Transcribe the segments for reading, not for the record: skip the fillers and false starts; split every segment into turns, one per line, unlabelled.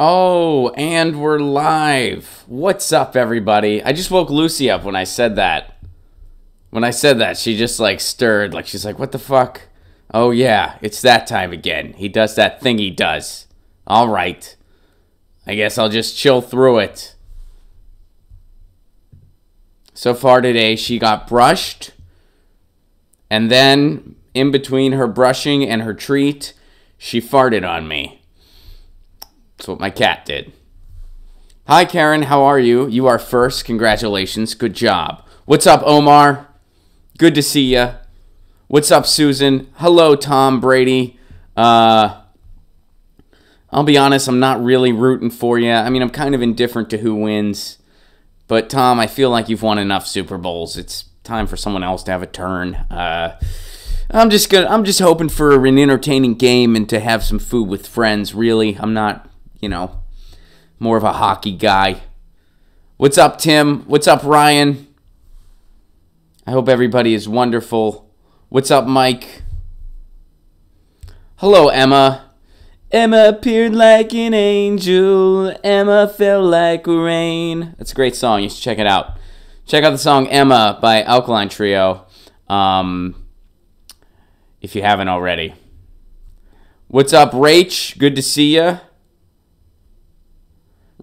Oh, and we're live. What's up, everybody? I just woke Lucy up when I said that. She just, like, stirred. Like, she's like, what the fuck? Oh, yeah, it's that time again. He does that thing he does. All right. I guess I'll just chill through it. So far today, she got brushed. And then, in between her brushing and her treat, she farted on me. That's what my cat did. Hi, Karen. How are you? You are first. Congratulations. Good job. What's up, Omar? Good to see ya. What's up, Susan? Hello, Tom Brady. I'll be honest, I'm not really rooting for you. I mean, I'm kind of indifferent to who wins. But, Tom, I feel like you've won enough Super Bowls. It's time for someone else to have a turn. I'm just hoping for an entertaining game and to have some food with friends, really. I'm not, more of a hockey guy. What's up, Tim? What's up, Ryan? I hope everybody is wonderful. What's up, Mike? Hello, Emma. Emma appeared like an angel. Emma fell like rain. That's a great song. You should check it out. Check out the song Emma by Alkaline Trio. If you haven't already. What's up, Rach? Good to see ya.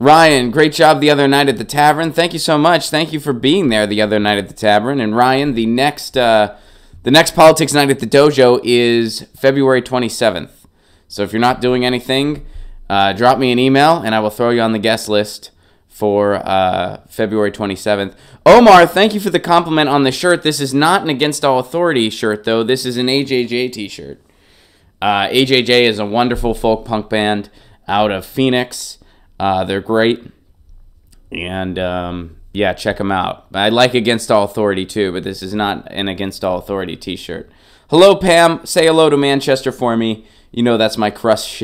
Ryan, great job the other night at the tavern. Thank you so much. Thank you for being there the other night at the tavern. And Ryan, the next politics night at the dojo is February 27th. So if you're not doing anything, drop me an email and I will throw you on the guest list for February 27th. Omar, thank you for the compliment on the shirt. This is not an Against All Authority shirt, though. This is an AJJ t-shirt. AJJ is a wonderful folk punk band out of Phoenix. They're great. And, yeah, check them out. I like Against All Authority, too, but this is not an Against All Authority t-shirt. Hello, Pam. Say hello to Manchester for me. You know that's my crush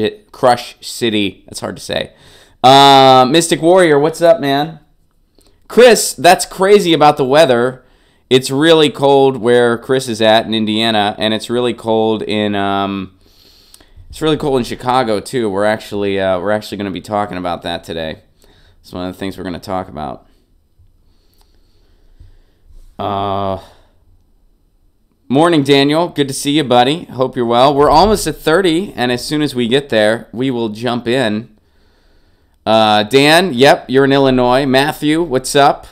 city. That's hard to say. Mystic Warrior, what's up, man? Chris, that's crazy about the weather. It's really cold where Chris is at in Indiana, and it's really cold in Chicago too. We're actually going to be talking about that today. It's one of the things we're going to talk about. Morning, Daniel. Good to see you, buddy. Hope you're well. We're almost at 30, and as soon as we get there, we will jump in. Dan, yep, you're in Illinois. Matthew, what's up?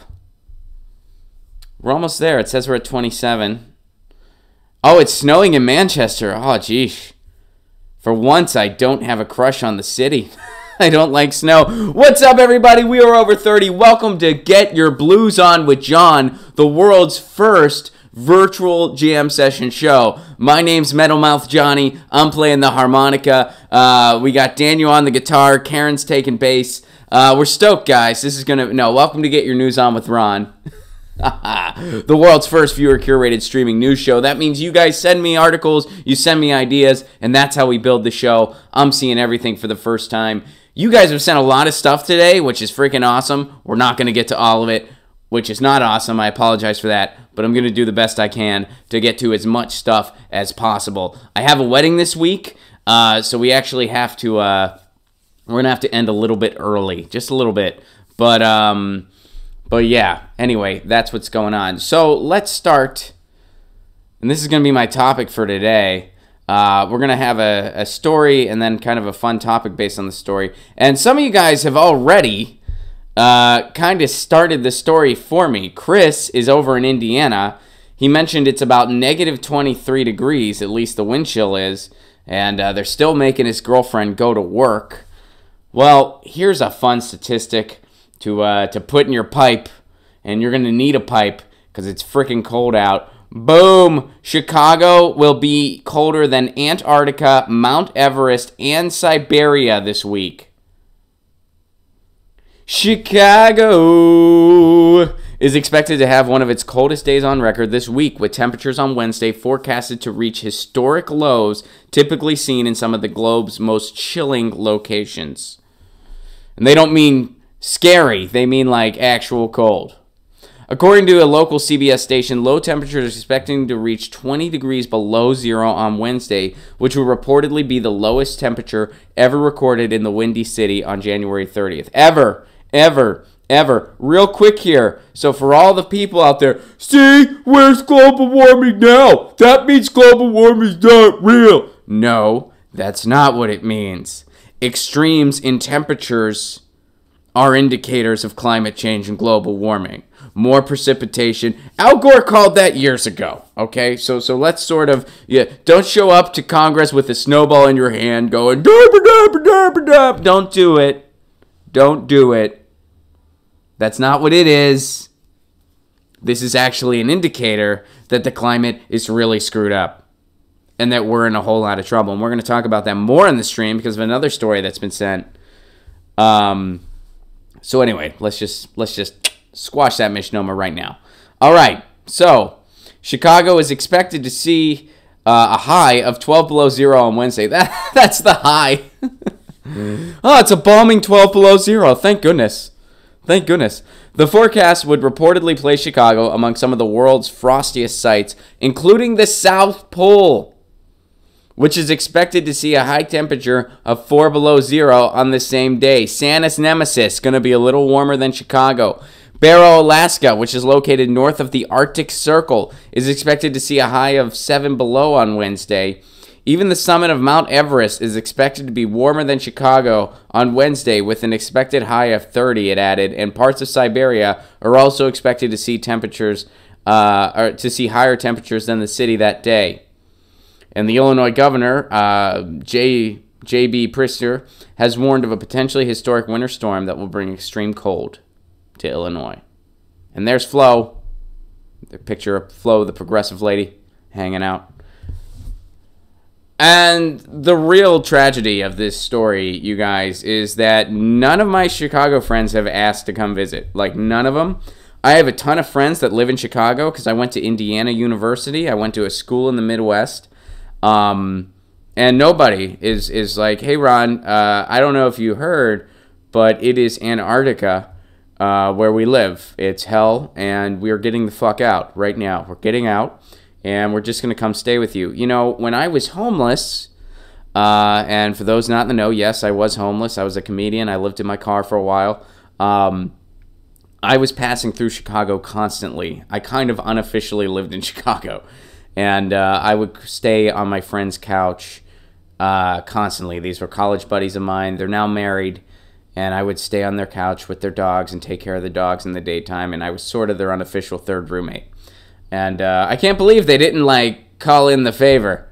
We're almost there. It says we're at 27. Oh, it's snowing in Manchester. Oh, geez. For once, I don't have a crush on the city. I don't like snow. What's up, everybody? We are over 30. Welcome to Get Your Blues On with John, the world's first virtual jam session show. My name's Metal Mouth Johnny. I'm playing the harmonica. We got Daniel on the guitar. Karen's taking bass. We're stoked, guys. Welcome to Get Your News On with Ron. The world's first viewer-curated streaming news show. That means you guys send me articles, you send me ideas, and that's how we build the show. I'm seeing everything for the first time. You guys have sent a lot of stuff today, which is freaking awesome. We're not going to get to all of it, which is not awesome. I apologize for that. But I'm going to do the best I can to get to as much stuff as possible. I have a wedding this week, so we actually have to, we're going to have to end a little bit early. Just a little bit. But yeah, anyway, that's what's going on. So let's start, and this is going to be my topic for today. We're going to have a story and then kind of a fun topic based on the story. And some of you guys have already kind of started the story for me. Chris is over in Indiana. He mentioned it's about negative 23 degrees, at least the wind chill is, and they're still making his girlfriend go to work. Well, here's a fun statistic to put in your pipe, and you're going to need a pipe because it's freaking cold out. Boom! Chicago will be colder than Antarctica, Mount Everest, and Siberia this week. Chicago is expected to have one of its coldest days on record this week, with temperatures on Wednesday forecasted to reach historic lows typically seen in some of the globe's most chilling locations. And they don't mean scary, they mean like actual cold. According to a local CBS station, low temperatures are expecting to reach 20 degrees below zero on Wednesday, which will reportedly be the lowest temperature ever recorded in the Windy City on January 30th. Ever. Real quick here. So for all the people out there, see, where's global warming now? That means global warming's not real. No, that's not what it means. Extremes in temperatures are indicators of climate change and global warming. More precipitation. Al Gore called that years ago, okay? So let's sort of, don't show up to Congress with a snowball in your hand going, don't do it. Don't do it. That's not what it is. This is actually an indicator that the climate is really screwed up and that we're in a whole lot of trouble. And we're going to talk about that more in the stream because of another story that's been sent. So anyway, let's just squash that misnomer right now. All right, so Chicago is expected to see a high of 12 below zero on Wednesday. That's the high. Oh, it's a balming 12 below zero. Thank goodness. Thank goodness. The forecast would reportedly place Chicago among some of the world's frostiest sites, including the South Pole, which is expected to see a high temperature of 4 below zero on the same day. Santa's nemesis, going to be a little warmer than Chicago. Barrow, Alaska, which is located north of the Arctic Circle, is expected to see a high of 7 below on Wednesday. Even the summit of Mount Everest is expected to be warmer than Chicago on Wednesday with an expected high of 30, it added, and parts of Siberia are also expected to see higher temperatures than the city that day. And the Illinois governor, J.B. Pritzker, has warned of a potentially historic winter storm that will bring extreme cold to Illinois. And there's Flo. The picture of Flo, the progressive lady, hanging out. And the real tragedy of this story, you guys, is that none of my Chicago friends have asked to come visit. Like, none of them. I have a ton of friends that live in Chicago because I went to Indiana University. I went to a school in the Midwest. And nobody is like, hey, Ron, I don't know if you heard, but it is Antarctica where we live. It's hell, and we're getting the fuck out right now. We're getting out. And we're just going to come stay with you. You know, when I was homeless, and for those not in the know, yes, I was homeless. I was a comedian. I lived in my car for a while. I was passing through Chicago constantly. I kind of unofficially lived in Chicago. And I would stay on my friend's couch constantly. These were college buddies of mine. They're now married. And I would stay on their couch with their dogs and take care of the dogs in the daytime. And I was sort of their unofficial third roommate. And I can't believe they didn't, like, call in the favor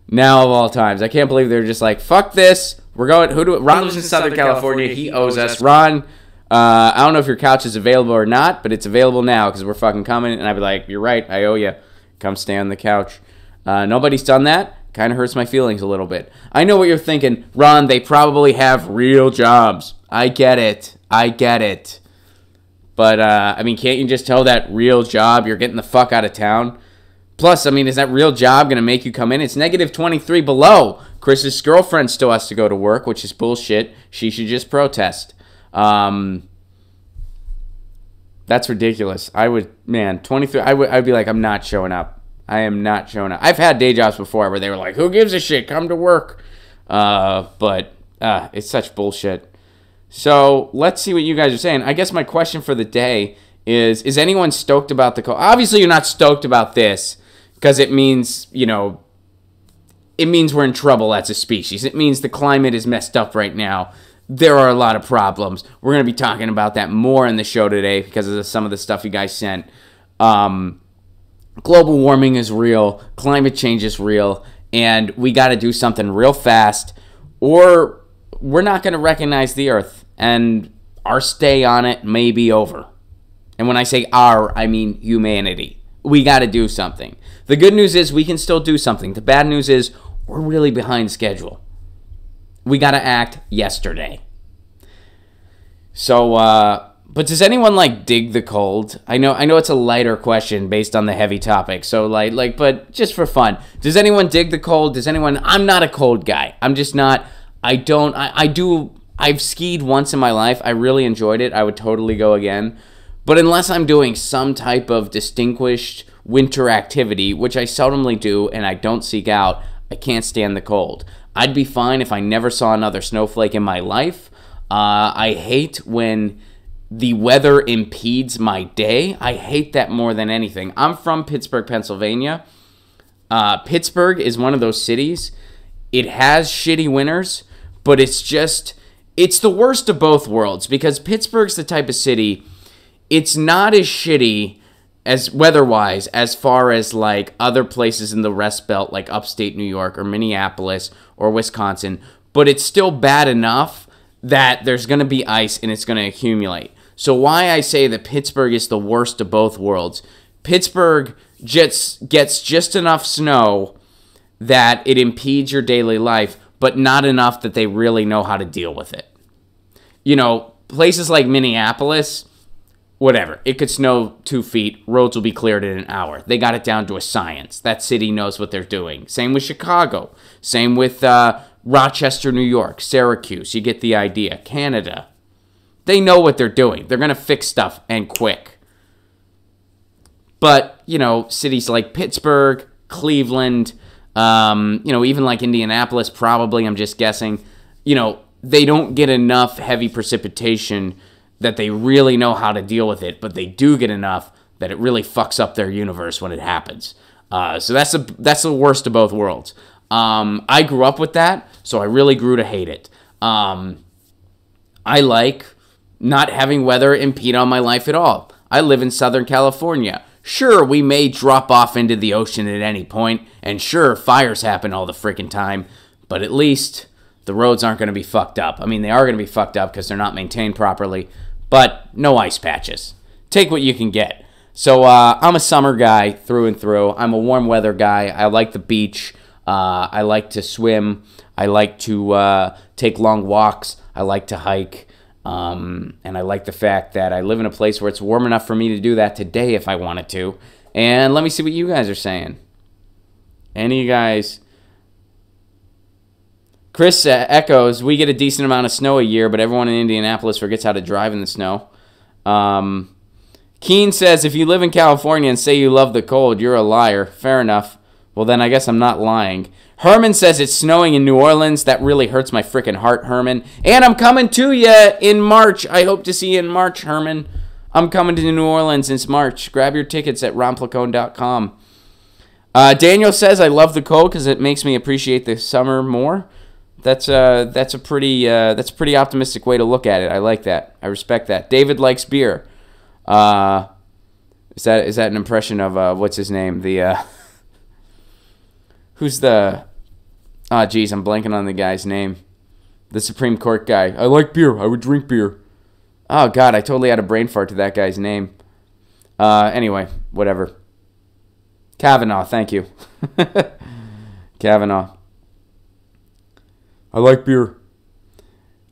now of all times. I can't believe they're just like, fuck this. We're going, Ron lives in Southern California. He owes us. Ron, I don't know if your couch is available or not, but it's available now because we're fucking coming. And I'd be like, you're right. I owe you. Come stay on the couch. Nobody's done that. Kind of hurts my feelings a little bit. I know what you're thinking. Ron, they probably have real jobs. I get it. But, I mean, can't you just tell that real job you're getting the fuck out of town? Plus, I mean, is that real job going to make you come in? It's negative 23 below. Chris's girlfriend still has to go to work, which is bullshit. She should just protest. That's ridiculous. 23, I'd be like, I'm not showing up. I am not showing up. I've had day jobs before where they were like, who gives a shit? Come to work. But it's such bullshit. So let's see what you guys are saying. I guess my question for the day is anyone stoked about the cold? Obviously, you're not stoked about this because it means, we're in trouble as a species. It means the climate is messed up right now. There are a lot of problems. We're going to be talking about that more in the show today because of some of the stuff you guys sent. Global warming is real. Climate change is real. And we got to do something real fast or we're not going to recognize the Earth, and our stay on it may be over. And when I say our, I mean humanity. We got to do something. The good news is we can still do something. The bad news is we're really behind schedule. We got to act yesterday. So, but does anyone, dig the cold? I know it's a lighter question based on the heavy topic. So, but just for fun. Does anyone dig the cold? I'm not a cold guy. I'm just not... I've skied once in my life. I really enjoyed it. I would totally go again. But unless I'm doing some type of distinguished winter activity, which I seldomly do and I don't seek out, I can't stand the cold. I'd be fine if I never saw another snowflake in my life. I hate when the weather impedes my day. I hate that more than anything. I'm from Pittsburgh, Pennsylvania. Pittsburgh is one of those cities. It has shitty winters, but it's the worst of both worlds, because Pittsburgh's the type of city, it's not as shitty as weather-wise as far as like other places in the Rust Belt, like upstate New York or Minneapolis or Wisconsin, but it's still bad enough that there's going to be ice and it's going to accumulate. So why I say that Pittsburgh is the worst of both worlds, Pittsburgh gets just enough snow that it impedes your daily life, but not enough that they really know how to deal with it. You know, places like Minneapolis, whatever, it could snow 2 feet, roads will be cleared in an hour. They got it down to a science. That city knows what they're doing. Same with Chicago. Same with Rochester, New York, Syracuse. You get the idea. Canada. They know what they're doing. They're going to fix stuff, and quick. But, you know, cities like Pittsburgh, Cleveland, even like Indianapolis, probably, I'm just guessing, they don't get enough heavy precipitation that they really know how to deal with it, but they do get enough that it really fucks up their universe when it happens. So that's the worst of both worlds. I grew up with that, so I really grew to hate it. I like not having weather impede on my life at all. I live in Southern California. Sure, we may drop off into the ocean at any point, and sure, fires happen all the freaking time, but at least the roads aren't going to be fucked up. I mean, they are going to be fucked up because they're not maintained properly, but no ice patches. Take what you can get. So I'm a summer guy through and through. I'm a warm weather guy. I like the beach. I like to swim. I like to take long walks. I like to hike. And I like the fact that I live in a place where it's warm enough for me to do that today if I wanted to. And let me see what you guys are saying. Any of you guys? Chris echoes, we get a decent amount of snow a year, but everyone in Indianapolis forgets how to drive in the snow. Keen says, if you live in California and say you love the cold, you're a liar. Fair enough. Well, then I guess I'm not lying. Herman says it's snowing in New Orleans. That really hurts my freaking heart, Herman. And I'm coming to you in March. I hope to see you in March, Herman. I'm coming to New Orleans in March. Grab your tickets at ronplacone.com. Daniel says, I love the cold because it makes me appreciate the summer more. That's a pretty optimistic way to look at it. I like that. I respect that. David likes beer. Is that an impression of what's his name? Who's the... Oh, geez, I'm blanking on the guy's name. The Supreme Court guy. I like beer. I would drink beer. Oh, God, I totally had a brain fart to that guy's name. Anyway, whatever. Kavanaugh, thank you. Kavanaugh. I like beer.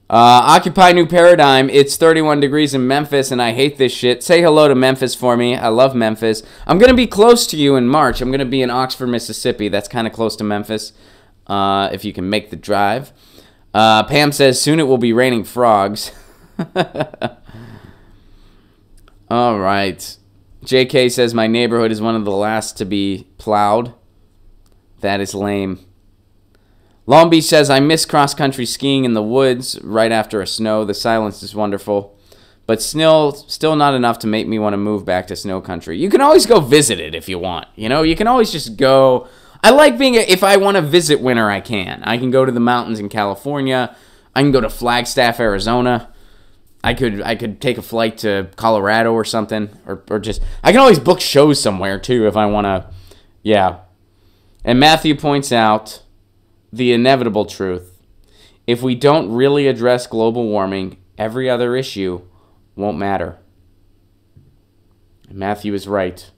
Occupy New Paradigm. It's 31 degrees in Memphis, and I hate this shit. Say hello to Memphis for me. I love Memphis. I'm going to be close to you in March. I'm going to be in Oxford, Mississippi. That's kind of close to Memphis, if you can make the drive. Pam says, soon it will be raining frogs. All right. JK says, my neighborhood is one of the last to be plowed. That is lame. Long Beach says, I miss cross-country skiing in the woods right after a snow. The silence is wonderful. But still not enough to make me want to move back to snow country. You can always go visit it if you want. You can always just go. I like being, if I want to visit winter, I can. I can go to the mountains in California. I can go to Flagstaff, Arizona. I could take a flight to Colorado or something. Or just, I can always book shows somewhere, too, if I want to. Yeah. And Matthew points out the inevitable truth. If we don't really address global warming, every other issue won't matter. And Matthew is right.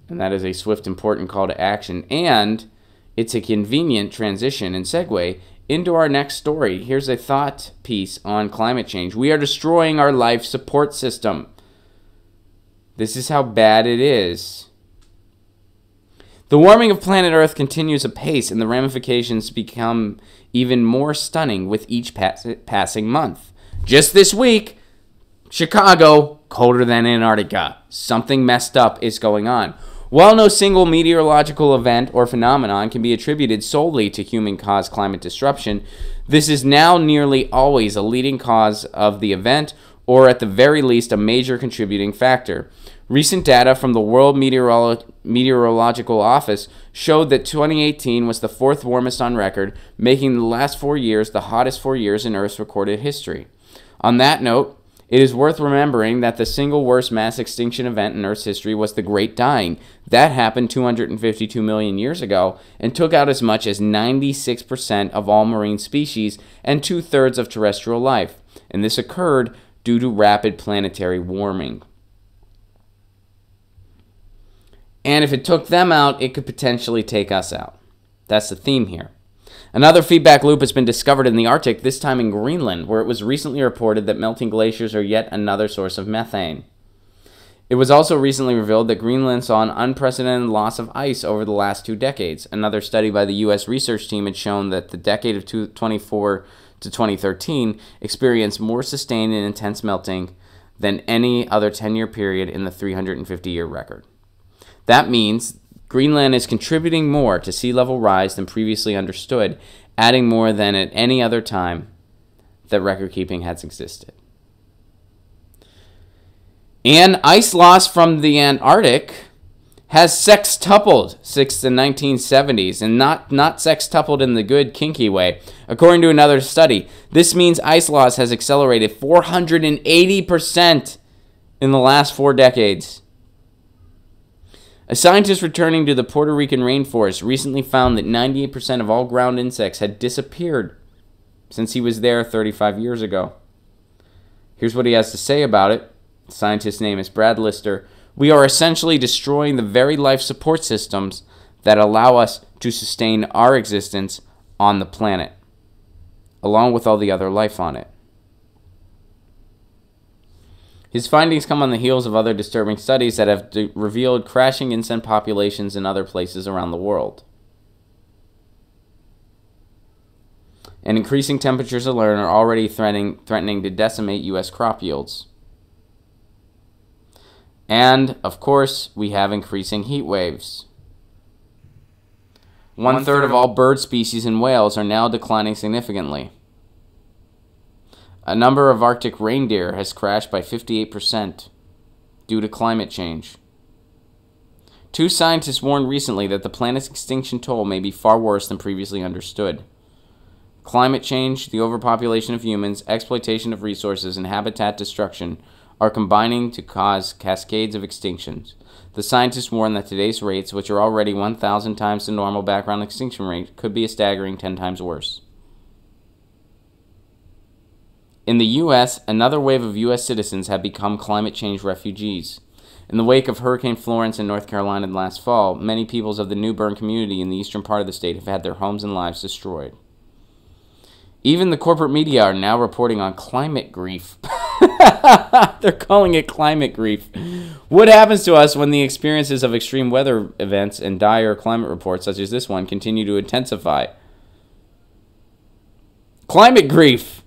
And that is a swift, important call to action. And it's a convenient transition and segue into our next story. Here's a thought piece on climate change. We are destroying our life support system. This is how bad it is. The warming of planet Earth continues apace, and the ramifications become even more stunning with each passing month. Just this week, Chicago, colder than Antarctica. Something messed up is going on. While no single meteorological event or phenomenon can be attributed solely to human-caused climate disruption, this is now nearly always a leading cause of the event, or at the very least a major contributing factor. Recent data from the World Meteorological Office showed that 2018 was the fourth warmest on record, making the last 4 years the hottest 4 years in Earth's recorded history. On that note, it is worth remembering that the single worst mass extinction event in Earth's history was the Great Dying. That happened 252 million years ago and took out as much as 96% of all marine species and 2/3 of terrestrial life. And this occurred due to rapid planetary warming. And if it took them out, it could potentially take us out. That's the theme here. Another feedback loop has been discovered in the Arctic, this time in Greenland, where it was recently reported that melting glaciers are yet another source of methane. It was also recently revealed that Greenland saw an unprecedented loss of ice over the last 2 decades. Another study by the U.S. research team had shown that the decade of 2024 to 2013 experienced more sustained and intense melting than any other 10-year period in the 350-year record. That means Greenland is contributing more to sea level rise than previously understood, adding more than at any other time that record keeping has existed. And ice loss from the Antarctic has sextupled since the 1970s, and not sextupled in the good kinky way. According to another study, this means ice loss has accelerated 480% in the last 4 decades. A scientist returning to the Puerto Rican rainforest recently found that 98% of all ground insects had disappeared since he was there 35 years ago. Here's what he has to say about it. The scientist's name is Brad Lister. We are essentially destroying the very life support systems that allow us to sustain our existence on the planet, along with all the other life on it. His findings come on the heels of other disturbing studies that have revealed crashing insect populations in other places around the world. And increasing temperatures alone are already threatening to decimate U.S. crop yields. And, of course, we have increasing heat waves. 1/3 of all bird species in Wales are now declining significantly. A number of Arctic reindeer has crashed by 58% due to climate change. 2 scientists warned recently that the planet's extinction toll may be far worse than previously understood. Climate change, the overpopulation of humans, exploitation of resources, and habitat destruction are combining to cause cascades of extinctions. The scientists warn that today's rates, which are already 1,000 times the normal background extinction rate, could be a staggering 10 times worse. In the U.S., another wave of U.S. citizens have become climate change refugees. In the wake of Hurricane Florence in North Carolina last fall, many peoples of the New Bern community in the eastern part of the state have had their homes and lives destroyed. Even the corporate media are now reporting on climate grief. They're calling it climate grief. What happens to us when the experiences of extreme weather events and dire climate reports such as this one continue to intensify? Climate grief.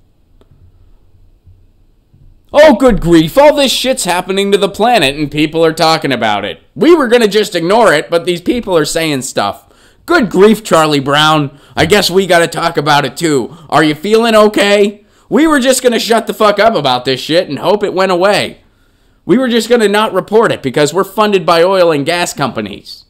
Oh, good grief, all this shit's happening to the planet and people are talking about it. We were going to just ignore it, but these people are saying stuff. Good grief, Charlie Brown. I guess we got to talk about it too. Are you feeling okay? We were just going to shut the fuck up about this shit and hope it went away. We were just going to not report it because we're funded by oil and gas companies.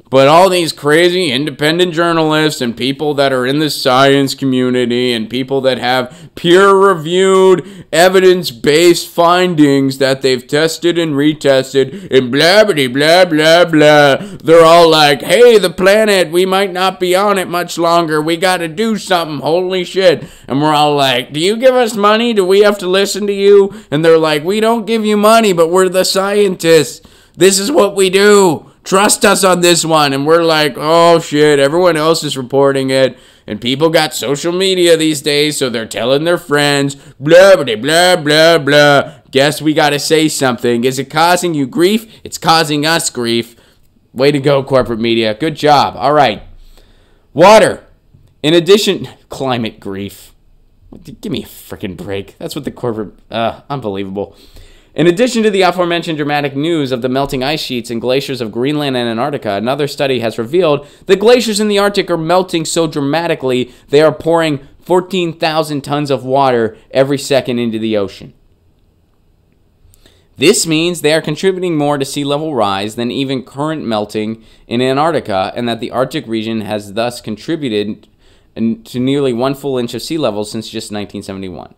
But all these crazy independent journalists and people that are in the science community and people that have peer-reviewed, evidence-based findings that they've tested and retested and blah, blah, blah, blah, blah. They're all like, hey, the planet, we might not be on it much longer. We got to do something. Holy shit. And we're all like, do you give us money? Do we have to listen to you? And they're like, we don't give you money, but we're the scientists. This is what we do. Trust us on this one. And we're like, oh shit, everyone else is reporting it. And people got social media these days, so they're telling their friends, blah, blah, blah, blah, blah. Guess we got to say something. Is it causing you grief? It's causing us grief. Way to go, corporate media. Good job. All right. Water. In addition, climate grief. Give me a freaking break. That's what the corporate, unbelievable. In addition to the aforementioned dramatic news of the melting ice sheets and glaciers of Greenland and Antarctica, another study has revealed that glaciers in the Arctic are melting so dramatically they are pouring 14,000 tons of water every second into the ocean. This means they are contributing more to sea level rise than even current melting in Antarctica, and that the Arctic region has thus contributed to nearly 1 full inch of sea level since just 1971.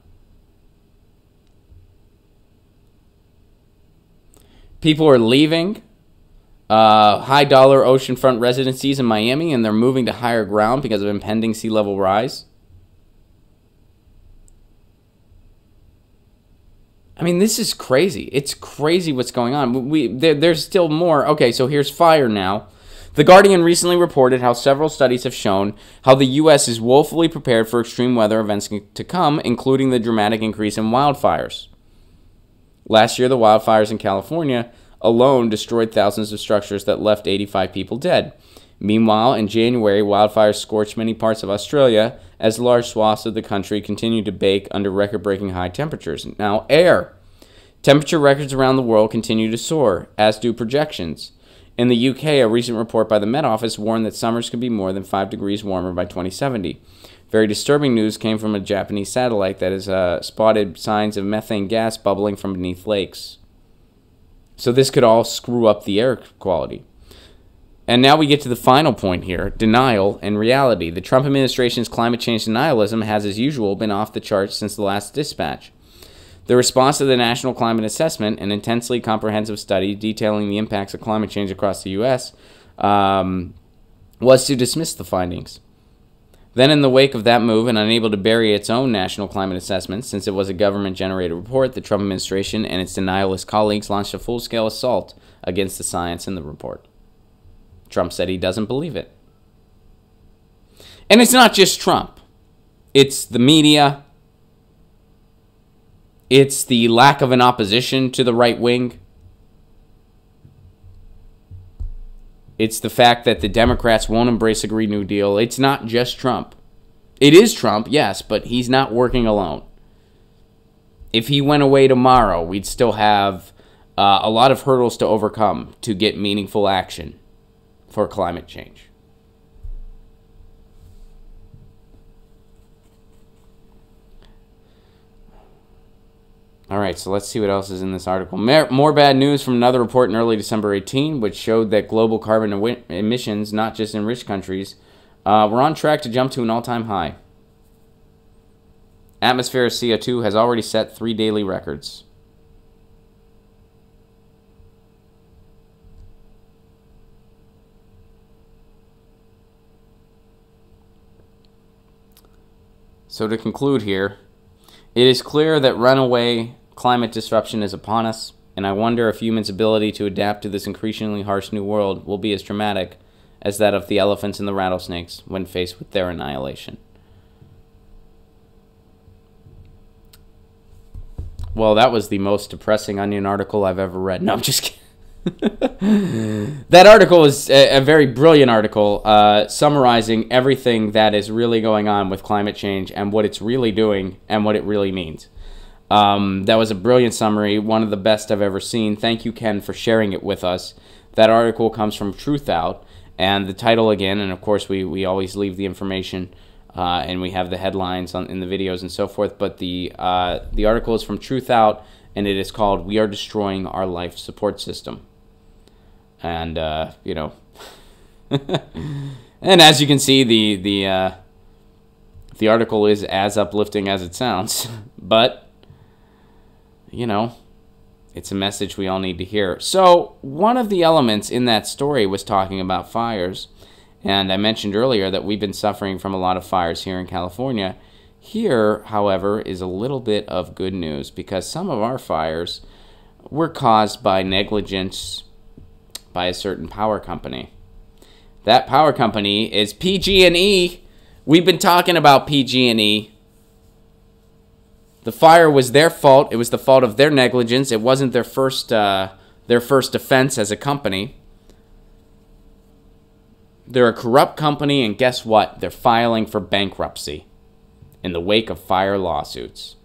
People are leaving high-dollar oceanfront residencies in Miami, and they're moving to higher ground because of impending sea level rise. I mean, this is crazy. It's crazy what's going on. There's still more. Okay, so here's fire now. The Guardian recently reported how several studies have shown how the U.S. is woefully prepared for extreme weather events to come, including the dramatic increase in wildfires. Last year, the wildfires in California alone destroyed thousands of structures that left 85 people dead. Meanwhile, in January, wildfires scorched many parts of Australia as large swaths of the country continued to bake under record-breaking high temperatures. Now, air. Temperature records around the world continue to soar, as do projections. In the UK, a recent report by the Met Office warned that summers could be more than 5 degrees warmer by 2070. Very disturbing news came from a Japanese satellite that has spotted signs of methane gas bubbling from beneath lakes. So this could all screw up the air quality. And now we get to the final point here, denial and reality. The Trump administration's climate change denialism has, as usual, been off the charts since the last dispatch. The response to the National Climate Assessment, an intensely comprehensive study detailing the impacts of climate change across the U.S., was to dismiss the findings. Then, in the wake of that move, and unable to bury its own national climate assessment, since it was a government-generated report, the Trump administration and its denialist colleagues launched a full-scale assault against the science in the report. Trump said he doesn't believe it. And it's not just Trump. It's the media. It's the lack of an opposition to the right wing. It's the fact that the Democrats won't embrace a Green New Deal. It's not just Trump. It is Trump, yes, but he's not working alone. If he went away tomorrow, we'd still have a lot of hurdles to overcome to get meaningful action for climate change. All right, so let's see what else is in this article. More bad news from another report in early December 18, which showed that global carbon emissions, not just in rich countries, were on track to jump to an all-time high. Atmospheric CO2 has already set 3 daily records. So to conclude here, it is clear that runaway climate disruption is upon us, and I wonder if humans' ability to adapt to this increasingly harsh new world will be as dramatic as that of the elephants and the rattlesnakes when faced with their annihilation. Well, that was the most depressing Onion article I've ever read. No, I'm just kidding. That article is a very brilliant article summarizing everything that is really going on with climate change and what it's really doing and what it really means. That was a brilliant summary, one of the best I've ever seen. Thank you, Ken, for sharing it with us. That article comes from Truth Out, and the title again, and of course we always leave the information and we have the headlines in the videos and so forth, but the article is from Truth Out, and it is called "We Are Destroying Our Life Support System." And, you know, and as you can see, the article is as uplifting as it sounds, but, you know, it's a message we all need to hear. So one of the elements in that story was talking about fires, and I mentioned earlier that we've been suffering from a lot of fires here in California. Here, however, is a little bit of good news, because some of our fires were caused by negligence by a certain power company. That power company is PG&E. We've been talking about PG&E. The fire was their fault. It was the fault of their negligence. It wasn't their first offense as a company. They're a corrupt company, and guess what? They're filing for bankruptcy in the wake of fire lawsuits.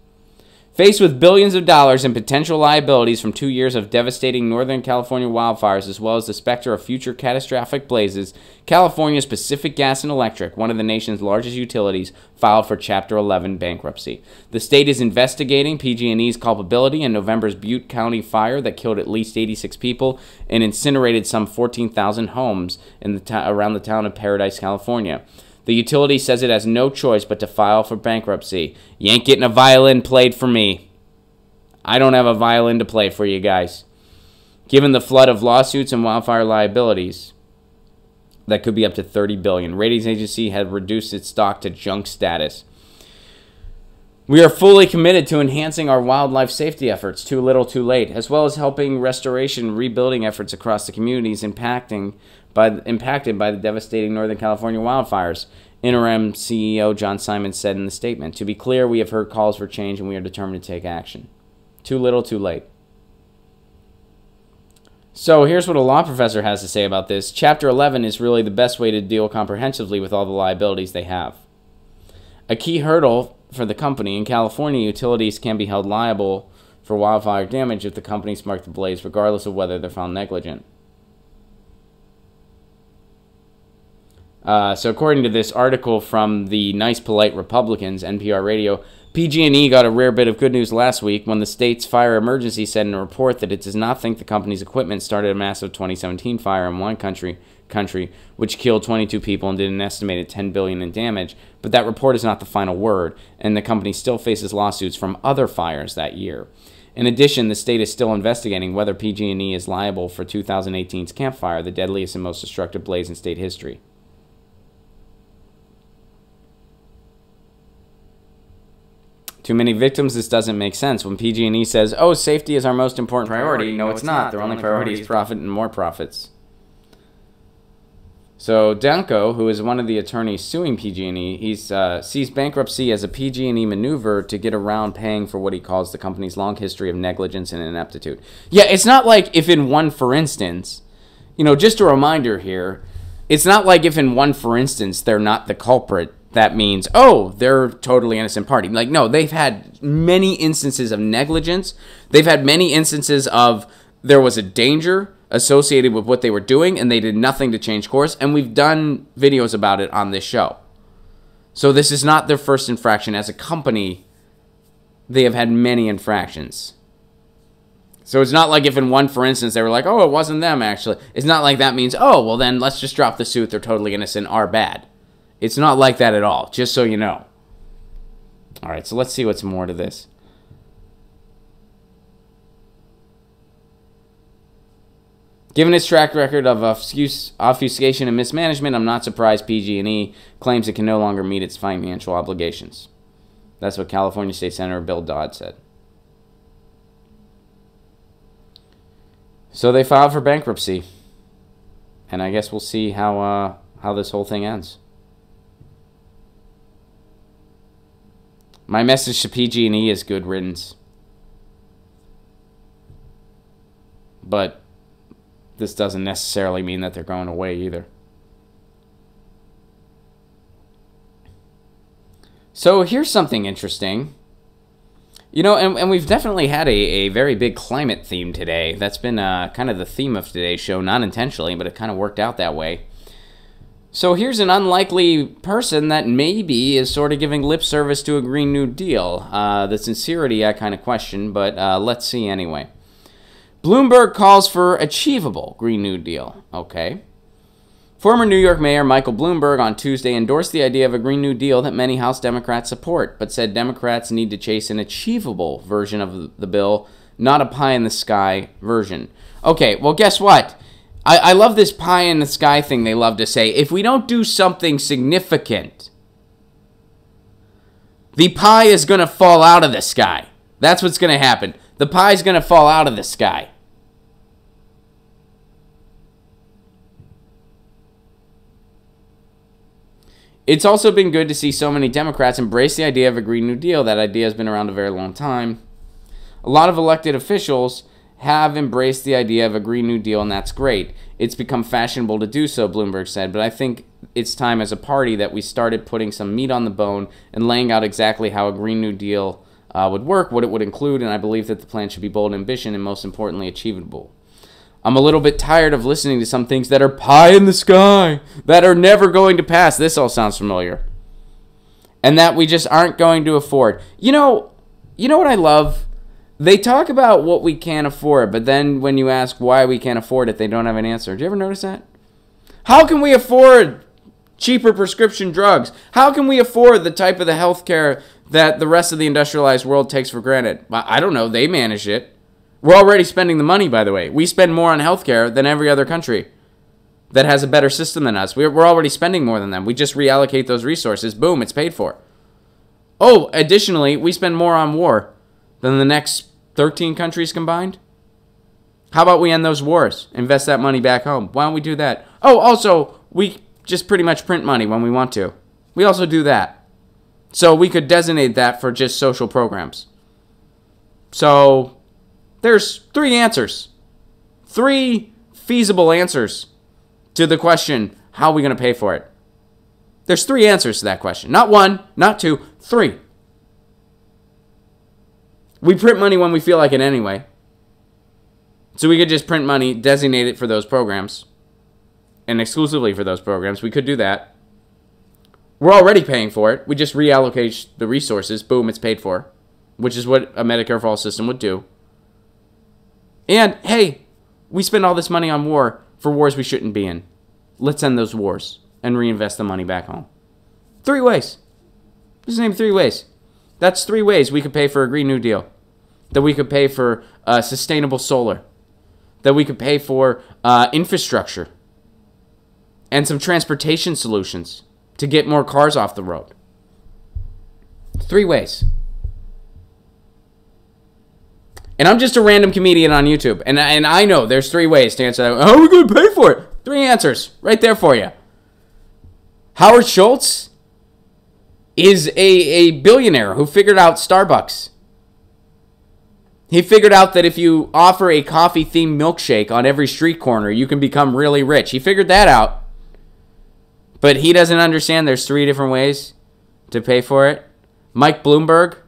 Faced with billions of dollars in potential liabilities from 2 years of devastating Northern California wildfires, as well as the specter of future catastrophic blazes, California's Pacific Gas and Electric, one of the nation's largest utilities, filed for Chapter 11 bankruptcy. The state is investigating PG&E's culpability in November's Butte County fire that killed at least 86 people and incinerated some 14,000 homes in around the town of Paradise, California. The utility says it has no choice but to file for bankruptcy. You ain't getting a violin played for me. I don't have a violin to play for you guys. Given the flood of lawsuits and wildfire liabilities, that could be up to $30 billion. Ratings agency had reduced its stock to junk status. We are fully committed to enhancing our wildlife safety efforts, too little, too late, as well as helping restoration and rebuilding efforts across the communities impacted by the devastating Northern California wildfires, Interim CEO John Simon said in the statement. To be clear, we have heard calls for change and we are determined to take action. Too little, too late. So here's what a law professor has to say about this. Chapter 11 is really the best way to deal comprehensively with all the liabilities they have. A key hurdle for the company in California, utilities can be held liable for wildfire damage if the company sparked the blaze, regardless of whether they're found negligent. So according to this article from the Nice Polite Republicans, NPR Radio, PG&E got a rare bit of good news last week when the state's fire emergency said in a report that it does not think the company's equipment started a massive 2017 fire in one country, which killed 22 people and did an estimated $10 billion in damage. But that report is not the final word, and the company still faces lawsuits from other fires that year. In addition, the state is still investigating whether PG&E is liable for 2018's Camp Fire, the deadliest and most destructive blaze in state history. Too many victims, this doesn't make sense. When PG&E says, oh, safety is our most important priority, no, it's not. Their only priority is profit and more profits. So Danko, who is one of the attorneys suing PG&E, he sees bankruptcy as a PG&E maneuver to get around paying for what he calls the company's long history of negligence and ineptitude. Yeah, it's not like if in one, for instance, just a reminder here, it's not like if in one, for instance, they're not the culprit, that means, oh, they're totally innocent party. Like, no, they've had many instances of negligence. They've had many instances of there was a danger associated with what they were doing, and they did nothing to change course, and we've done videos about it on this show. So this is not their first infraction. As a company, they have had many infractions. So it's not like if in one, for instance, they were like, oh, it wasn't them, actually. It's not like that means, oh, well, then let's just drop the suit. They're totally innocent, are bad. It's not like that at all, just so you know. All right, so let's see what's more to this. Given its track record of obfuscation and mismanagement, I'm not surprised PG&E claims it can no longer meet its financial obligations. That's what California State Senator Bill Dodd said. So they filed for bankruptcy. And I guess we'll see how this whole thing ends. My message to PG&E is good riddance. But this doesn't necessarily mean that they're going away either. So here's something interesting. And we've definitely had a very big climate theme today. That's been kind of the theme of today's show, not intentionally, but it kind of worked out that way. So here's an unlikely person that maybe is sort of giving lip service to a Green New Deal. The sincerity I kind of question, but let's see anyway. Bloomberg calls for achievable Green New Deal. Okay. Former New York Mayor Michael Bloomberg on Tuesday endorsed the idea of a Green New Deal that many House Democrats support, but said Democrats need to chase an achievable version of the bill, not a pie-in-the-sky version. Okay, well, guess what? I love this pie-in-the-sky thing they love to say. If we don't do something significant, the pie is going to fall out of the sky. That's what's going to happen. The pie is going to fall out of the sky. It's also been good to see so many Democrats embrace the idea of a Green New Deal. That idea has been around a very long time. A lot of elected officials have embraced the idea of a Green New Deal, and that's great. It's become fashionable to do so, Bloomberg said, but I think it's time as a party that we started putting some meat on the bone and laying out exactly how a Green New Deal would work, what it would include, and I believe that the plan should be bold ambition and most importantly achievable. I'm a little bit tired of listening to some things that are pie in the sky, that are never going to pass. This all sounds familiar. And that we just aren't going to afford. You know what I love? They talk about what we can't afford, but then when you ask why we can't afford it, they don't have an answer. Do you ever notice that? How can we afford cheaper prescription drugs? How can we afford the type of the healthcare that the rest of the industrialized world takes for granted? I don't know. They manage it. We're already spending the money, by the way. We spend more on healthcare than every other country that has a better system than us. We're already spending more than them. We just reallocate those resources. Boom, it's paid for. Oh, additionally, we spend more on war than the next 13 countries combined. How about we end those wars? Invest that money back home. Why don't we do that? Oh, also, we just pretty much print money when we want to. We also do that. So we could designate that for just social programs. So there's 3 answers. 3 feasible answers to the question, how are we going to pay for it? There's 3 answers to that question. Not 1, not 2, 3. We print money when we feel like it anyway. So we could just print money, designate it for those programs, and exclusively for those programs. We could do that. We're already paying for it. We just reallocate the resources. Boom, it's paid for, which is what a Medicare for All system would do. And, hey, we spend all this money on war for wars we shouldn't be in. Let's end those wars and reinvest the money back home. 3 ways. Just name 3 ways. That's 3 ways we could pay for a Green New Deal. That we could pay for sustainable solar. That we could pay for infrastructure. And some transportation solutions to get more cars off the road. 3 ways. And I'm just a random comedian on YouTube. And I know there's 3 ways to answer that. How are we going to pay for it? 3 answers right there for you. Howard Schultz is a billionaire who figured out Starbucks. He figured out that if you offer a coffee-themed milkshake on every street corner, you can become really rich. He figured that out. But he doesn't understand there's 3 different ways to pay for it. Mike Bloomberg,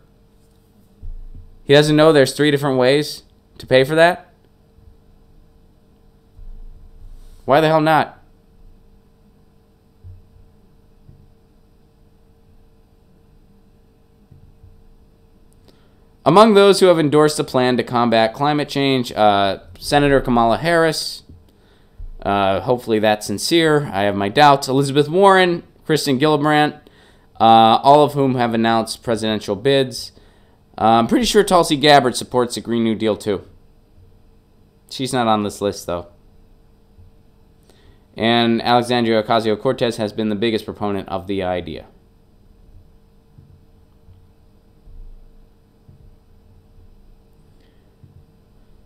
he doesn't know there's 3 different ways to pay for that. Why the hell not? Among those who have endorsed a plan to combat climate change, Senator Kamala Harris, hopefully that's sincere. I have my doubts. Elizabeth Warren, Kristen Gillibrand, all of whom have announced presidential bids. I'm pretty sure Tulsi Gabbard supports the Green New Deal too. She's not on this list though. And Alexandria Ocasio-Cortez has been the biggest proponent of the idea.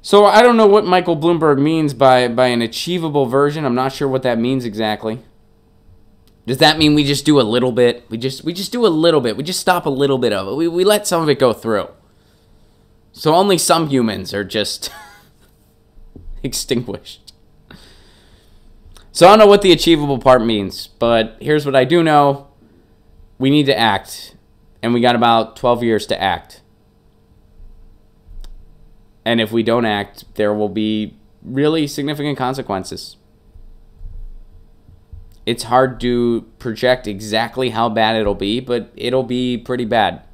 So I don't know what Michael Bloomberg means by an achievable version. I'm not sure what that means exactly. Does that mean we just do a little bit? We just do a little bit. We just stop a little bit of it. We let some of it go through. So only some humans are just extinguished. So I don't know what the achievable part means, but here's what I do know. We need to act, and we got about 12 years to act. And if we don't act, there will be really significant consequences. It's hard to project exactly how bad it'll be, but it'll be pretty bad.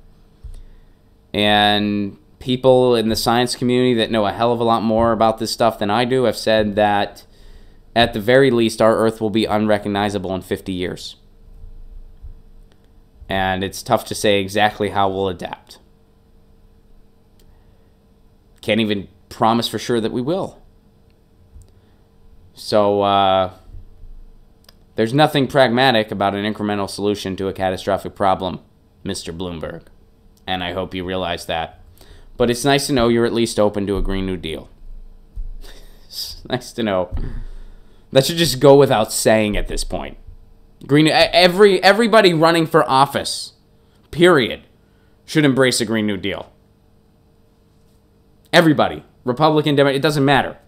And people in the science community that know a hell of a lot more about this stuff than I do have said that at the very least our Earth will be unrecognizable in 50 years. And it's tough to say exactly how we'll adapt. Can't even promise for sure that we will. So, there's nothing pragmatic about an incremental solution to a catastrophic problem, Mr. Bloomberg. And I hope you realize that. But it's nice to know you're at least open to a Green New Deal. It's nice to know. That should just go without saying at this point. Everybody running for office, period, should embrace a Green New Deal. Everybody. Republican, Democrat, it doesn't matter.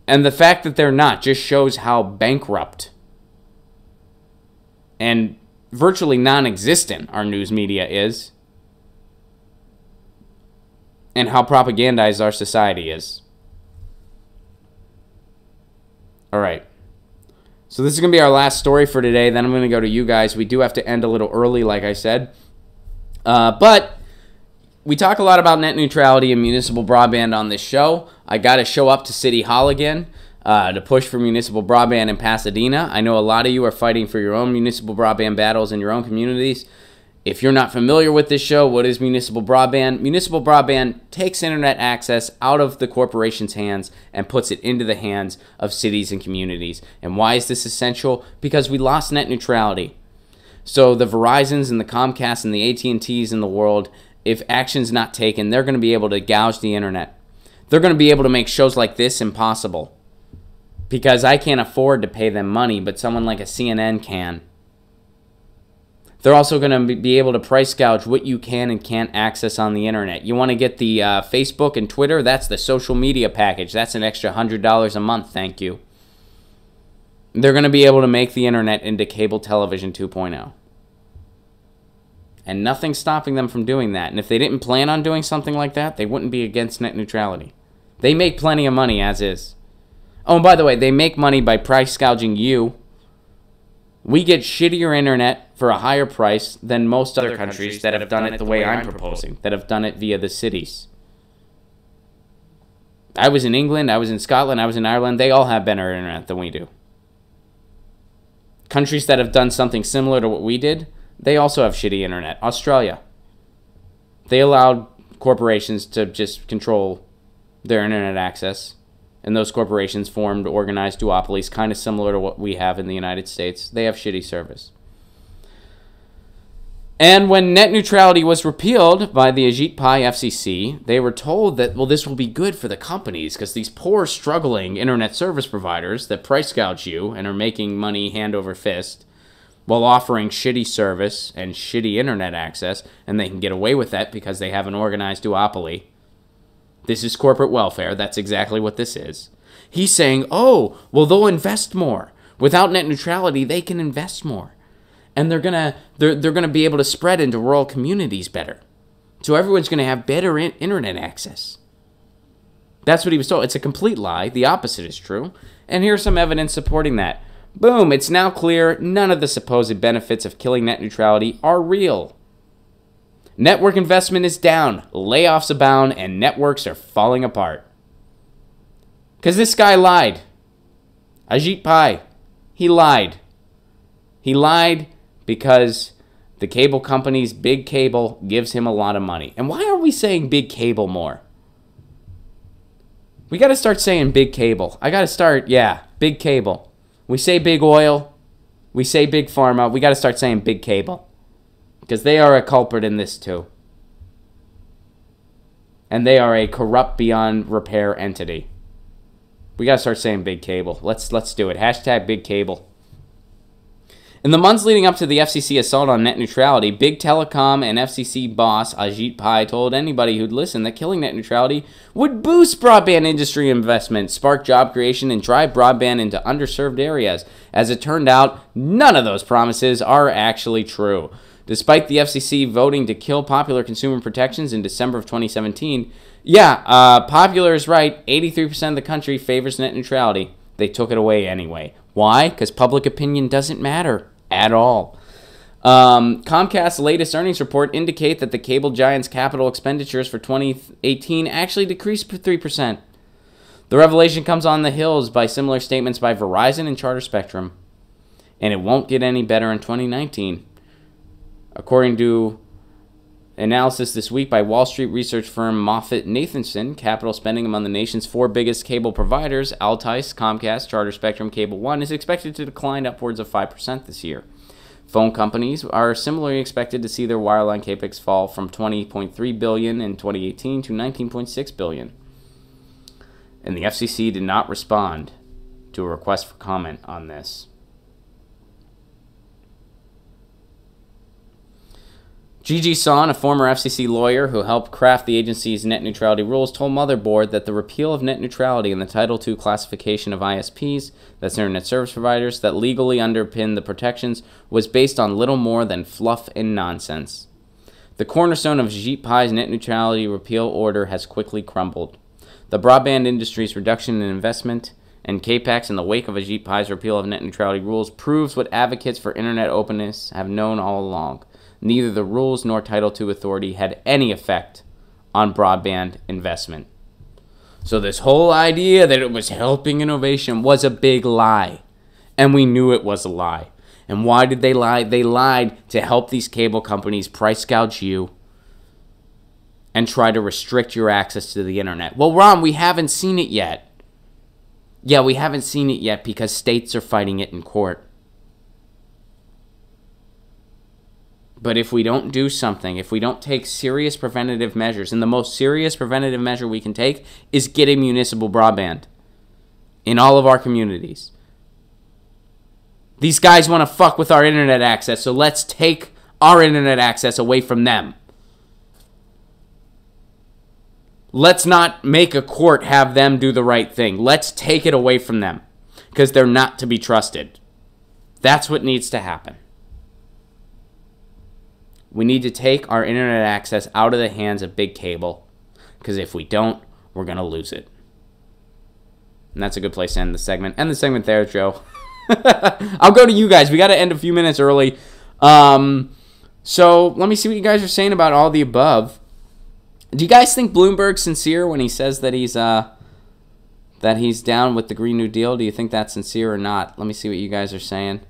And the fact that they're not just shows how bankrupt and virtually non-existent our news media is. and how propagandized our society is. All right. So this is going to be our last story for today. Then I'm going to go to you guys. We do have to end a little early, like I said. But we talk a lot about net neutrality and municipal broadband on this show. I got to show up to City Hall again to push for municipal broadband in Pasadena. I know a lot of you are fighting for your own municipal broadband battles in your own communities. If you're not familiar with this show, what is municipal broadband? Municipal broadband takes internet access out of the corporation's hands and puts it into the hands of cities and communities. And why is this essential? Because we lost net neutrality. So the Verizons and the Comcasts and the AT&Ts in the world, if action's not taken, they're going to be able to gouge the internet. They're going to be able to make shows like this impossible. Because I can't afford to pay them money, but someone like a CNN can. They're also going to be able to price gouge what you can and can't access on the internet. You want to get the Facebook and Twitter? That's the social media package. That's an extra $100 a month, thank you. They're going to be able to make the internet into cable television 2.0. And nothing's stopping them from doing that. And if they didn't plan on doing something like that, they wouldn't be against net neutrality. They make plenty of money as is. Oh, and by the way, they make money by price gouging you. We get shittier internet for a higher price than most other countries that have done it the way I'm proposing, that have done it via the cities. I was in England, I was in Scotland, I was in Ireland. They all have better internet than we do. Countries that have done something similar to what we did, they also have shitty internet. Australia. They allowed corporations to just control their internet access. And those corporations formed organized duopolies, kind of similar to what we have in the United States. They have shitty service. And when net neutrality was repealed by the Ajit Pai FCC, they were told that, well, this will be good for the companies because these poor, struggling internet service providers that price gouge you and are making money hand over fist while offering shitty service and shitty internet access, and they can get away with that because they have an organized duopoly. This is corporate welfare. That's exactly what this is. He's saying, oh, well, they'll invest more. Without net neutrality, they can invest more. And they're gonna be able to spread into rural communities better. So everyone's going to have better internet access. That's what he was told. It's a complete lie. The opposite is true. And here's some evidence supporting that. Boom, it's now clear none of the supposed benefits of killing net neutrality are real. Network investment is down, layoffs abound, and networks are falling apart. Because this guy lied. Ajit Pai, he lied. He lied because the cable company's big cable gives him a lot of money. And why are we saying big cable more? We got to start saying big cable. I got to start, big cable. We say big oil. We say big pharma. We got to start saying big cable. Because they are a culprit in this too. And they are a corrupt beyond repair entity. We got to start saying big cable. Let's do it. Hashtag big cable. In the months leading up to the FCC assault on net neutrality, big telecom and FCC boss Ajit Pai told anybody who'd listen that killing net neutrality would boost broadband industry investment, spark job creation, and drive broadband into underserved areas. As it turned out, none of those promises are actually true. Despite the FCC voting to kill popular consumer protections in December of 2017, Popular is right. 83% of the country favors net neutrality. They took it away anyway. Why? Because public opinion doesn't matter at all. Comcast's latest earnings report indicate that the cable giant's capital expenditures for 2018 actually decreased 3%. The revelation comes on the heels by similar statements by Verizon and Charter Spectrum. And it won't get any better in 2019. According to analysis this week by Wall Street research firm MoffettNathanson, capital spending among the nation's four biggest cable providers, Altice, Comcast, Charter Spectrum, Cable One, is expected to decline upwards of 5% this year. Phone companies are similarly expected to see their wireline capex fall from $20.3 billion in 2018 to $19.6 billion. And the FCC did not respond to a request for comment on this. Gigi Son, a former FCC lawyer who helped craft the agency's net neutrality rules, told Motherboard that the repeal of net neutrality in the Title II classification of ISPs, that's internet service providers, that legally underpin the protections, was based on little more than fluff and nonsense. The cornerstone of Ajit Pai's net neutrality repeal order has quickly crumbled. The broadband industry's reduction in investment and capex in the wake of Ajit Pai's repeal of net neutrality rules proves what advocates for internet openness have known all along. Neither the rules nor Title II authority had any effect on broadband investment. So this whole idea that it was helping innovation was a big lie. And we knew it was a lie. And why did they lie? They lied to help these cable companies price gouge you and try to restrict your access to the internet. Well, Ron, we haven't seen it yet. Yeah, we haven't seen it yet because states are fighting it in court. But if we don't do something, if we don't take serious preventative measures, and the most serious preventative measure we can take is getting municipal broadband in all of our communities. These guys want to fuck with our internet access, so let's take our internet access away from them. Let's not make a court have them do the right thing. Let's take it away from them because they're not to be trusted. That's what needs to happen. We need to take our internet access out of the hands of big cable because if we don't, we're going to lose it. And that's a good place to end the segment. End the segment there, Joe. I'll go to you guys. We got to end a few minutes early. So let me see what you guys are saying about all the above. Do you guys think Bloomberg's sincere when he says that he's down with the Green New Deal? Do you think that's sincere or not? Let me see what you guys are saying.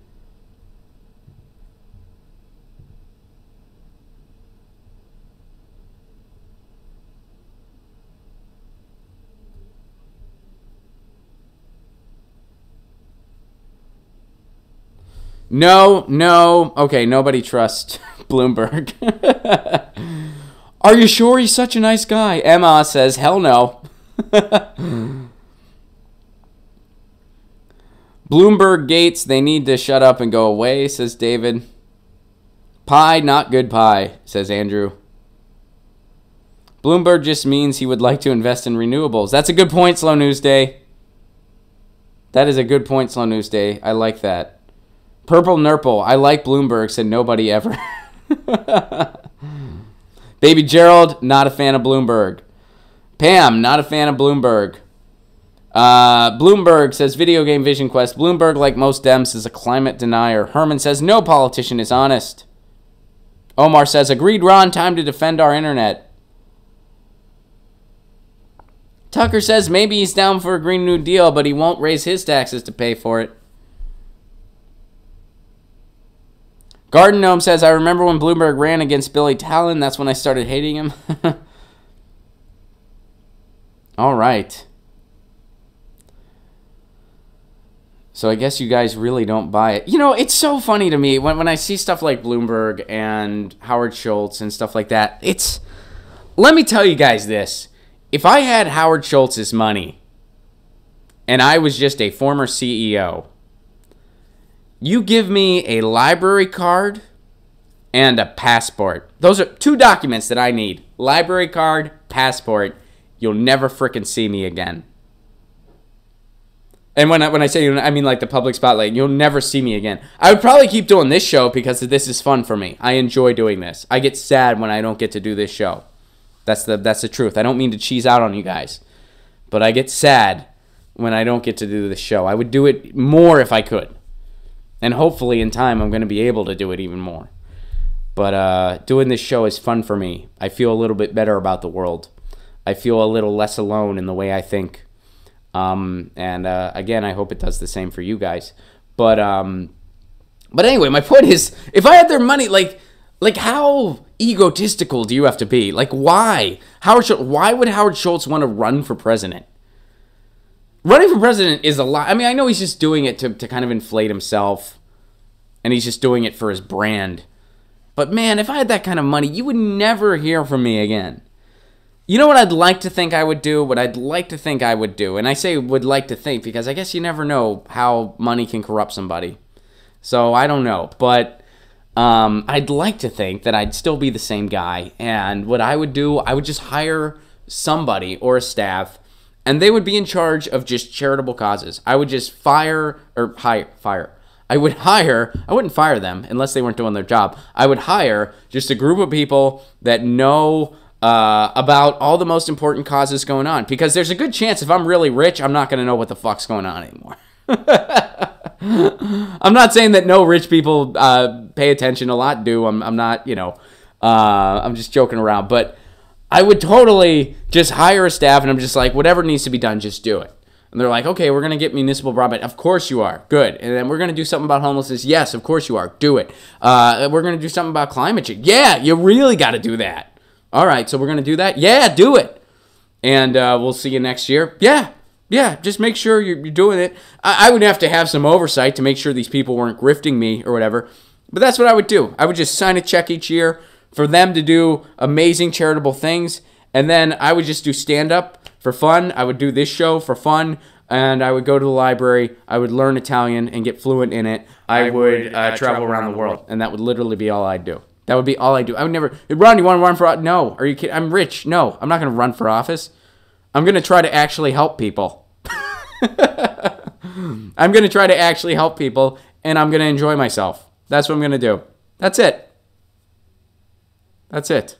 No. Okay, nobody trusts Bloomberg. Are you sure he's such a nice guy? Emma says, hell no. Bloomberg Gates, they need to shut up and go away, says David. Pie, not good pie, says Andrew. Bloomberg just means he would like to invest in renewables. That's a good point, Slow News Day. That is a good point, Slow News Day. I like that. Purple Nurple, I like Bloomberg, said nobody ever. Baby Gerald, not a fan of Bloomberg. Pam, not a fan of Bloomberg. Bloomberg says video game Vision Quest. Bloomberg, like most Dems, is a climate denier. Herman says no politician is honest. Omar says, agreed, Ron, time to defend our internet. Tucker says maybe he's down for a Green New Deal, but he won't raise his taxes to pay for it. Garden Gnome says, I remember when Bloomberg ran against Billy Talon. That's when I started hating him. All right. So I guess you guys really don't buy it. You know, it's so funny to me when I see stuff like Bloomberg and Howard Schultz and stuff like that. Let me tell you guys this. If I had Howard Schultz's money and I was just a former CEO, you give me a library card and a passport. Those are two documents that I need. Library card, passport. You'll never frickin' see me again. And when I say, I mean like the public spotlight. You'll never see me again. I would probably keep doing this show because this is fun for me. I enjoy doing this. I get sad when I don't get to do this show. That's the truth. I don't mean to cheese out on you guys. But I get sad when I don't get to do this show. I would do it more if I could. And hopefully in time I'm going to be able to do it even more. But doing this show is fun for me. I feel a little bit better about the world. I feel a little less alone in the way I think. Again, I hope it does the same for you guys. But anyway, my point is, if I had their money, like how egotistical do you have to be? Like, why? Why would Howard Schultz want to run for president? Running for president is a lot. I mean, I know he's just doing it to kind of inflate himself, and he's just doing it for his brand. But man, if I had that kind of money, you would never hear from me again. You know what I'd like to think I would do? What I'd like to think I would do, and I say would like to think because I guess you never know how money can corrupt somebody. So I don't know, but I'd like to think that I'd still be the same guy, and what I would do, I would just hire somebody or a staff, and they would be in charge of just charitable causes. I would just hire. I wouldn't fire them unless they weren't doing their job. I would hire just a group of people that know about all the most important causes going on. Because there's a good chance if I'm really rich, I'm not going to know what the fuck's going on anymore. I'm not saying that no rich people pay attention. A lot do. I'm not, I'm just joking around. But I would totally just hire a staff, and I'm just like, whatever needs to be done, just do it. And they're like, okay, we're going to get municipal broadband. Of course you are. Good. And then we're going to do something about homelessness. Yes, of course you are. Do it. We're going to do something about climate change. Yeah, you really got to do that. All right, so we're going to do that? Yeah, do it. And we'll see you next year. Yeah, just make sure you're doing it. I would have to have some oversight to make sure these people weren't grifting me or whatever. But that's what I would do. I would just sign a check each year for them to do amazing charitable things. And then I would just do stand-up for fun. I would do this show for fun. And I would go to the library. I would learn Italian and get fluent in it. I would travel around the world. And that would literally be all I'd do. That would be all I do. I would never, Ron, you want to run for office? No. Are you kidding? I'm rich. No, I'm not going to run for office. I'm going to try to actually help people. I'm going to try to actually help people, and I'm going to enjoy myself. That's what I'm going to do. That's it. That's it.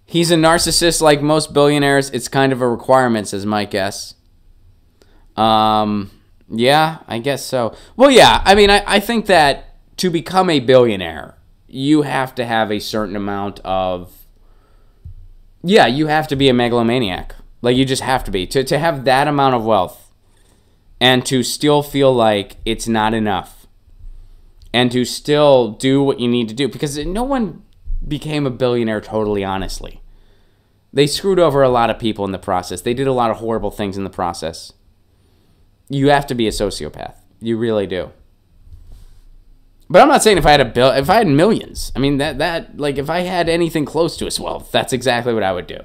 He's a narcissist like most billionaires. It's kind of a requirement, says Mike S. Yeah, I guess so. Well, yeah, I mean, I think that to become a billionaire, you have to have a certain amount of... Yeah, you have to be a megalomaniac. Like, you just have to be. To have that amount of wealth and to still feel like it's not enough and to still do what you need to do. Because no one became a billionaire totally honestly. They screwed over a lot of people in the process. They did a lot of horrible things in the process. You have to be a sociopath. You really do. But I'm not saying if I had millions. I mean, that like if I had anything close to his wealth, that's exactly what I would do.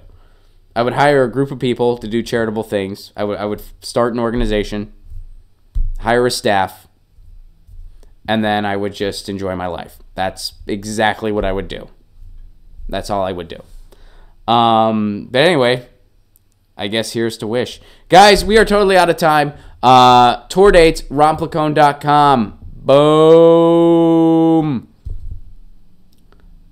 I would hire a group of people to do charitable things. I would start an organization, hire a staff, and then I would just enjoy my life. That's exactly what I would do. That's all I would do. But anyway, I guess here's to wish. Guys, we are totally out of time. Tour dates, romplacone.com. Boom.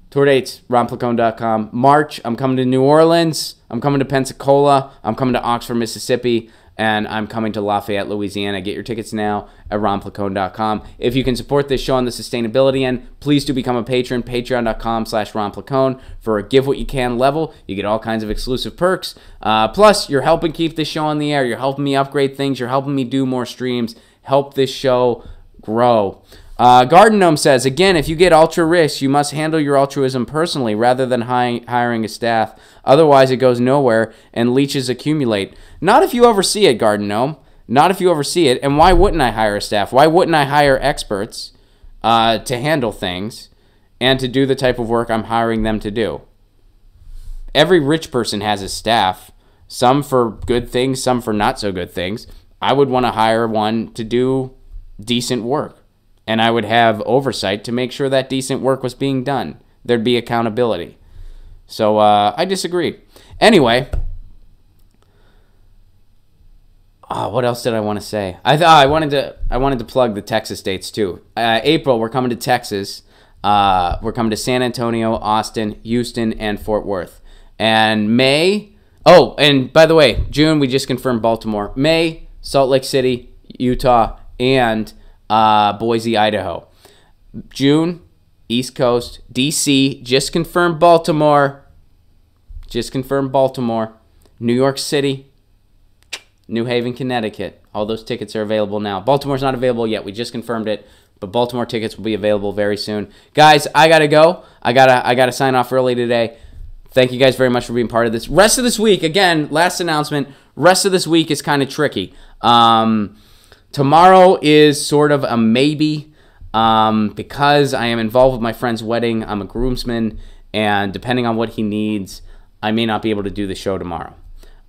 Tour dates, romplacone.com. March, I'm coming to New Orleans. I'm coming to Pensacola. I'm coming to Oxford, Mississippi. And I'm coming to Lafayette, Louisiana. Get your tickets now at romplacone.com. If you can support this show on the sustainability end, please do become a patron. Patreon.com/romplacone. For a give what you can level, you get all kinds of exclusive perks. Plus, you're helping keep this show on the air. You're helping me upgrade things. You're helping me do more streams. Help this show grow. Garden Gnome says, again, if you get ultra rich, you must handle your altruism personally rather than hiring a staff. Otherwise, it goes nowhere and leeches accumulate. Not if you oversee it, Garden Gnome. Not if you oversee it. And why wouldn't I hire a staff? Why wouldn't I hire experts to handle things and to do the type of work I'm hiring them to do? Every rich person has a staff, some for good things, some for not so good things. I would want to hire one to do decent work. And I would have oversight to make sure that decent work was being done. There'd be accountability. So I disagree. Anyway, what else did I want to say? I wanted to plug the Texas dates too. April, we're coming to Texas. We're coming to San Antonio, Austin, Houston, and Fort Worth. And May. Oh, and by the way, June we just confirmed Baltimore. May, Salt Lake City, Utah, and Boise, Idaho. June, East Coast, DC, just confirmed Baltimore. Just confirmed Baltimore. New York City, New Haven, Connecticut. All those tickets are available now. Baltimore's not available yet. We just confirmed it, but Baltimore tickets will be available very soon. Guys, I gotta go. I gotta sign off early today. Thank you guys very much for being part of this. Rest of this week, again, last announcement. Rest of this week is kind of tricky. Tomorrow is sort of a maybe because I am involved with my friend's wedding. I'm a groomsman, and depending on what he needs, I may not be able to do the show tomorrow.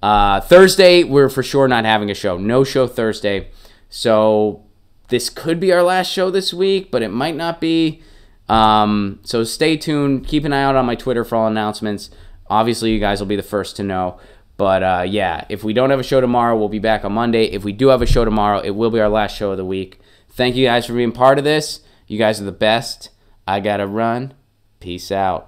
Thursday, we're for sure not having a show. No show Thursday. So this could be our last show this week, but it might not be. So stay tuned. Keep an eye out on my Twitter for all announcements. Obviously, you guys will be the first to know. But, yeah, if we don't have a show tomorrow, we'll be back on Monday. If we do have a show tomorrow, it will be our last show of the week. Thank you guys for being part of this. You guys are the best. I gotta run. Peace out.